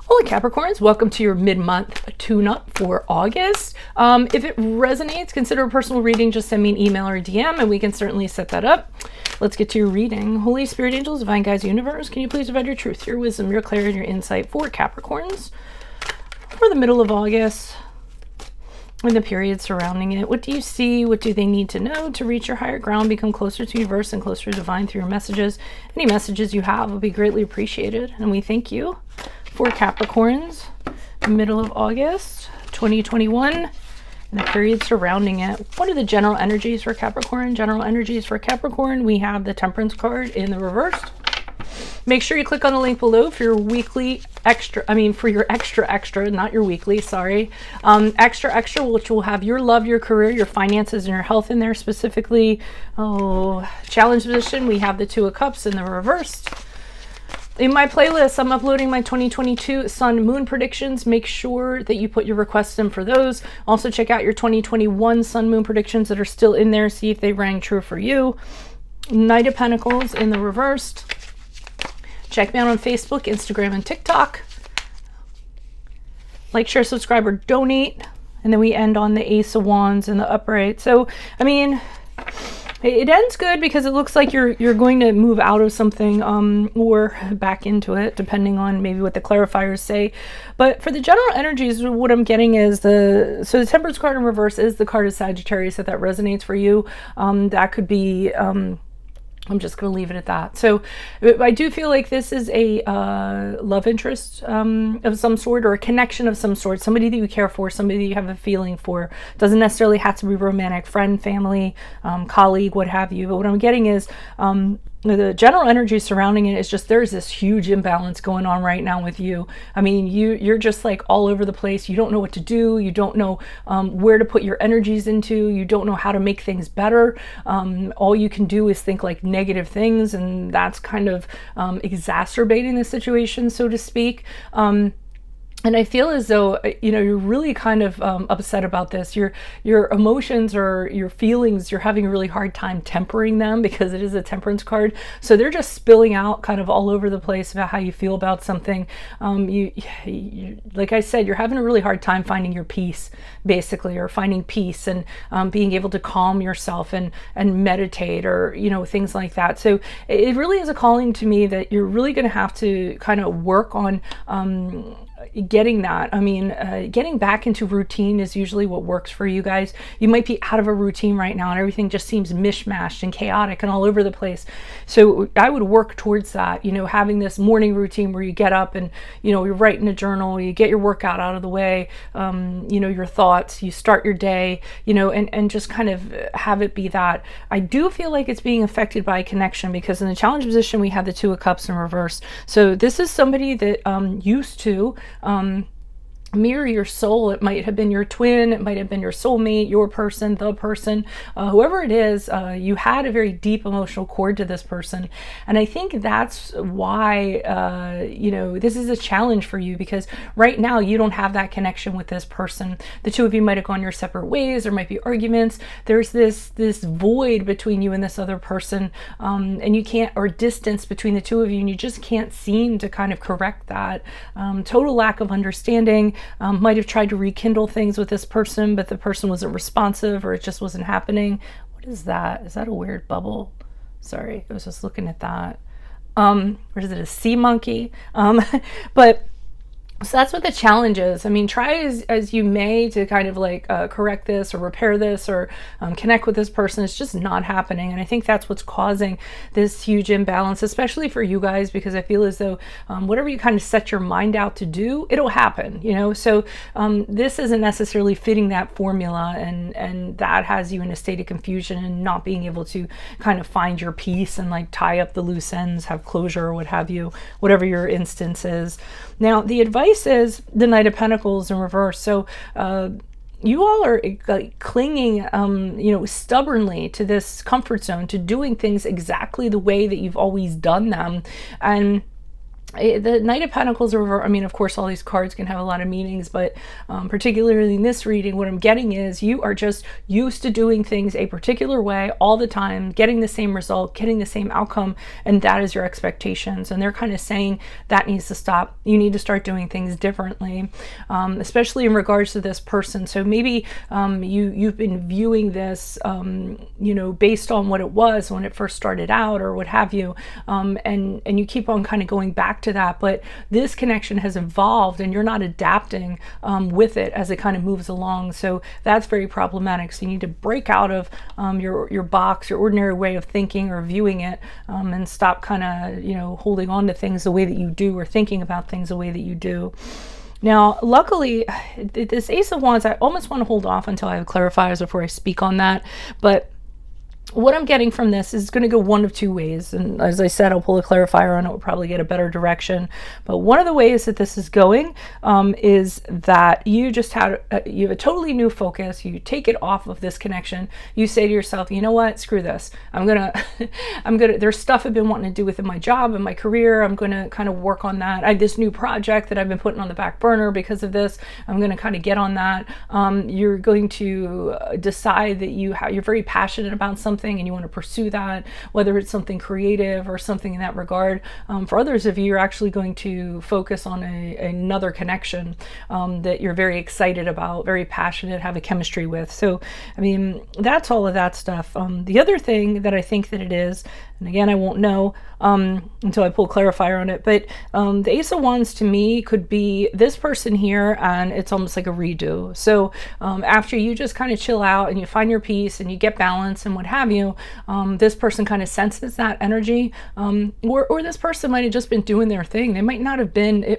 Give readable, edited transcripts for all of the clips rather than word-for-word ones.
Hola Capricorns, welcome to your mid-month tune-up for August. If it resonates, consider a personal reading. Just send me an email or a DM and we can certainly set that up. Let's get to your reading. Holy Spirit Angels, Divine Guides, Universe, can you please provide your truth, your wisdom, your clarity, and your insight for Capricorns for the middle of August and the period surrounding it? What do you see? What do they need to know to reach your higher ground, become closer to universe and closer to divine through your messages? Any messages you have will be greatly appreciated, and we thank you. For Capricorns, middle of August 2021, and the period surrounding it. What are the general energies for Capricorn? General energies for Capricorn, we have the Temperance card in the reverse. Make sure you click on the link below for your weekly for your extra, not your weekly, sorry. Extra, which will have your love, your career, your finances, and your health in there specifically. Challenge position, we have the Two of Cups in the reverse. In my playlist, I'm uploading my 2022 Sun Moon predictions. Make sure that you put your requests in for those. Also check out your 2021 Sun Moon predictions that are still in there. See if they rang true for you. Knight of Pentacles in the reverse. Check me out on Facebook, Instagram, and TikTok. Like, share, subscribe, or donate. And then we end on the Ace of Wands in the upright. So, I mean, it ends good because it looks like you're going to move out of something or back into it, depending on maybe what the clarifiers say. But for the general energies, what I'm getting is the Temperance card in reverse is the card of Sagittarius. If that resonates for you, that could be. I'm just going to leave it at that. So I do feel like this is a love interest of some sort, or a connection of some sort, somebody that you care for, somebody that you have a feeling for. Doesn't necessarily have to be romantic, friend, family, colleague, what have you. But what I'm getting is the general energy surrounding it is just there's this huge imbalance going on right now with you. I mean, you're just like all over the place. You don't know what to do. You don't know where to put your energies into. You don't know how to make things better. All you can do is think like negative things, and that's kind of exacerbating the situation, so to speak. And I feel as though, you're really kind of upset about this. Your emotions or your feelings, you're having a really hard time tempering them because it is a Temperance card. So they're just spilling out kind of all over the place about how you feel about something. You like I said, you're having a really hard time finding your peace, basically, or finding peace and being able to calm yourself and meditate, or, things like that. So it really is a calling to me that you're really going to have to kind of work on getting that. I mean, getting back into routine is usually what works for you guys. You might be out of a routine right now and everything just seems mishmashed and chaotic and all over the place. So I would work towards that, having this morning routine where you get up and, you're writing a journal, you get your workout out of the way, your thoughts, you start your day, and just kind of have it be that. I do feel like it's being affected by connection because in the challenge position, we have the Two of Cups in reverse. So this is somebody that used to mirror your soul. It might have been your twin, it might have been your soulmate, your person, the person, whoever it is. You had a very deep emotional cord to this person, and I think that's why this is a challenge for you, because right now you don't have that connection with this person. The two of you might have gone your separate ways. There might be arguments. There's this void between you and this other person, and you can't, or distance between the two of you, and you just can't seem to kind of correct that. Total lack of understanding. Might have tried to rekindle things with this person, but the person wasn't responsive, or it just wasn't happening. What is that? Is that a weird bubble? Sorry, I was just looking at that. Or is it a sea monkey? But so that's what the challenge is. I mean, try as you may to kind of like correct this or repair this or connect with this person. It's just not happening. And I think that's what's causing this huge imbalance, especially for you guys, because I feel as though whatever you kind of set your mind out to do, it'll happen, So this isn't necessarily fitting that formula, and that has you in a state of confusion and not being able to kind of find your peace and like tie up the loose ends, have closure, or what have you, whatever your instance is. Now, the advice is the Knight of Pentacles in reverse. So you all are like clinging, stubbornly to this comfort zone, to doing things exactly the way that you've always done them. And The Knight of Pentacles over, I mean, of course, all these cards can have a lot of meanings, but particularly in this reading, what I'm getting is you are just used to doing things a particular way all the time, getting the same result, getting the same outcome, and that is your expectations. And they're kind of saying that needs to stop. You need to start doing things differently, especially in regards to this person. So maybe you've been viewing this, based on what it was when it first started out or what have you, and you keep on kind of going back to that, but this connection has evolved and you're not adapting with it as it kind of moves along. So that's very problematic. So you need to break out of your box, your ordinary way of thinking or viewing it, and stop kind of holding on to things the way that you do or thinking about things the way that you do. Now, luckily, this Ace of Wands, I almost want to hold off until I have clarifiers before I speak on that, but what I'm getting from this is going to go one of two ways. And as I said, I'll pull a clarifier on it. We'll probably get a better direction. But one of the ways that this is going is that you just you have a totally new focus. You take it off of this connection. You say to yourself, you know what, screw this. There's stuff I've been wanting to do within my job and my career. I'm going to kind of work on that. I have this new project that I've been putting on the back burner because of this. I'm going to kind of get on that. You're going to decide that you're very passionate about something and you want to pursue that, whether it's something creative or something in that regard. For others of you, you're actually going to focus on another connection that you're very excited about, very passionate, have a chemistry with. So, I mean, that's all of that stuff. The other thing that I think that it is, and again, I won't know until I pull clarifier on it, but the Ace of Wands to me could be this person here, and it's almost like a redo. So after you just kind of chill out and you find your peace and you get balance and what have you, this person kind of senses that energy, or this person might have just been doing their thing. They might not have been,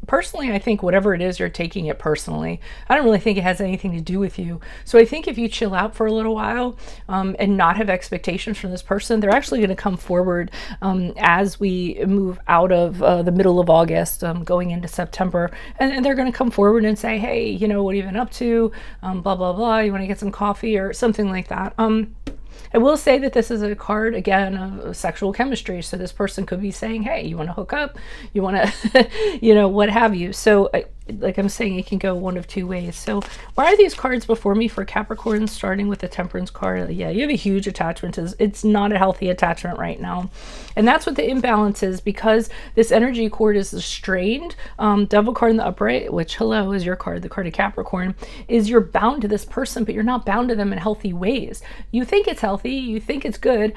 personally, I think whatever it is, you're taking it personally. I don't really think it has anything to do with you. So I think if you chill out for a little while and not have expectations from this person, they're actually going to come forward as we move out of the middle of August, going into September, and they're going to come forward and say, hey, what have you been up to? Blah, blah, blah. You want to get some coffee or something like that. I will say that this is a card, again, of sexual chemistry. So this person could be saying, hey, you want to hook up? You want to, what have you. So like I'm saying, it can go one of two ways. So why are these cards before me for Capricorn, starting with the Temperance card? Yeah, you have a huge attachment. It's not a healthy attachment right now. And that's what the imbalance is, because this energy cord is strained. Devil card in the upright, which, hello, is your card, the card of Capricorn, is you're bound to this person, but you're not bound to them in healthy ways. You think it's healthy, you think it's good,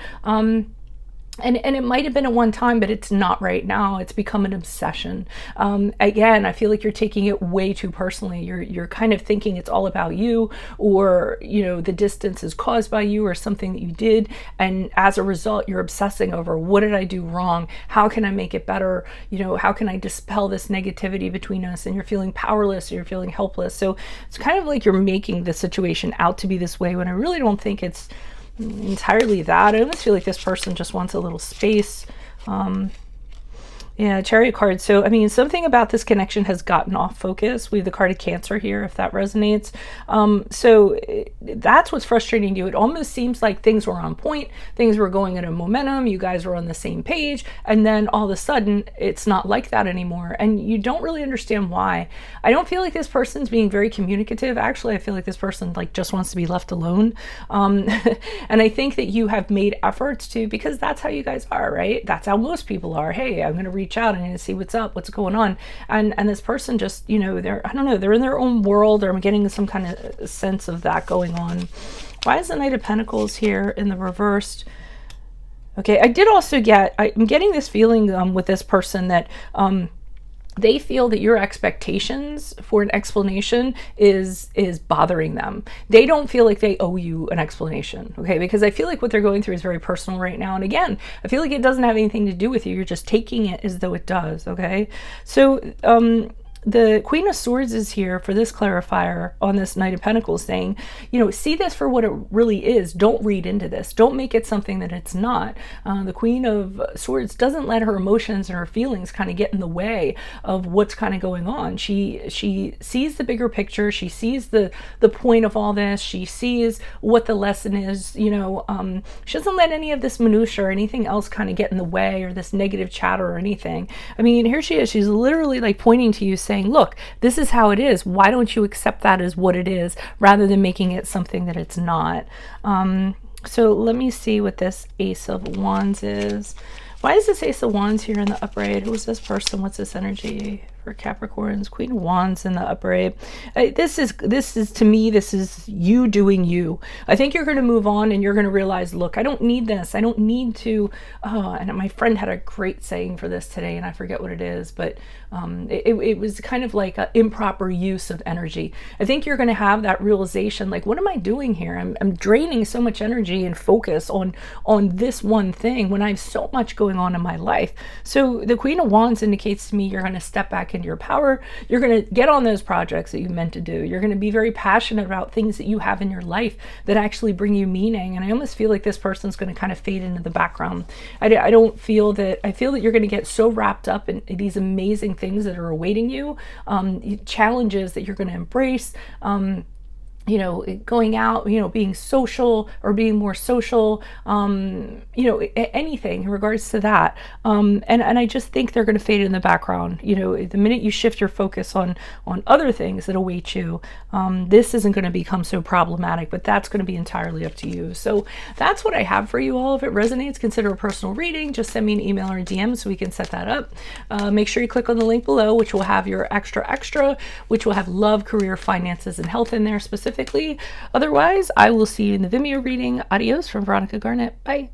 and it might have been at one time, but it's not right now. It's become an obsession. Again, I feel like you're taking it way too personally. You're kind of thinking it's all about you, or the distance is caused by you or something that you did, and as a result, you're obsessing over, what did I do wrong? How can I make it better? How can I dispel this negativity between us? And you're feeling powerless, or you're feeling helpless. So it's kind of like you're making the situation out to be this way, when I really don't think it's entirely that. I almost feel like this person just wants a little space. Yeah, Chariot card. So, I mean, something about this connection has gotten off focus. We have the card of Cancer here, if that resonates. That's what's frustrating you. It almost seems like things were on point. Things were going at a momentum. You guys were on the same page. And then all of a sudden, it's not like that anymore. And you don't really understand why. I don't feel like this person's being very communicative. Actually, I feel like this person just wants to be left alone. And I think that you have made efforts to, because that's how you guys are, right? That's how most people are. Hey, I'm going to reach out and see what's up, what's going on, and this person just, they're, I don't know, they're in their own world, or I'm getting some kind of sense of that going on. Why is the Knight of Pentacles here in the reversed? Okay, I did also I'm getting this feeling with this person that they feel that your expectations for an explanation is bothering them. They don't feel like they owe you an explanation, okay? Because I feel like what they're going through is very personal right now. And again, I feel like it doesn't have anything to do with you. You're just taking it as though it does, okay? So the Queen of Swords is here for this clarifier on this Knight of Pentacles, saying, you know, see this for what it really is. Don't read into this. Don't make it something that it's not. The Queen of Swords doesn't let her emotions and her feelings kind of get in the way of what's kind of going on. She sees the bigger picture. She sees the point of all this. She sees what the lesson is. You know, she doesn't let any of this minutia or anything else kind of get in the way, or this negative chatter or anything. I mean, here she is. She's literally like pointing to you, saying, look, this is how it is. Why don't you accept that as what it is, rather than making it something that it's not? So let me see what this Ace of Wands is. Why is this Ace of Wands here in the upright? Who is this person? What's this energy for Capricorns? Queen of Wands in the upright. This is to me, this is you doing you. I think you're going to move on, and you're going to realize, look, I don't need this. I don't need to. Oh, and my friend had a great saying for this today, and I forget what it is, but it was kind of like an improper use of energy. I think you're going to have that realization, like, what am I doing here? I'm draining so much energy and focus on this one thing when I have so much going on in my life. So the Queen of Wands indicates to me you're going to step back into your power. You're going to get on those projects that you meant to do. You're going to be very passionate about things that you have in your life that actually bring you meaning. And I almost feel like this person's going to kind of fade into the background. I don't feel that. I feel that you're going to get so wrapped up in these amazing things that are awaiting you, challenges that you're going to embrace, you know, going out, you know, being social or being more social, you know, anything in regards to that. And I just think they're going to fade in the background. You know, the minute you shift your focus on other things that await you, this isn't going to become so problematic, but that's going to be entirely up to you. So that's what I have for you all. If it resonates, consider a personal reading. Just send me an email or a DM so we can set that up. Make sure you click on the link below, which will have your extra, which will have love, career, finances, and health in there specifically. Otherwise, I will see you in the Vimeo reading. Adios from Veronica Garnett. Bye.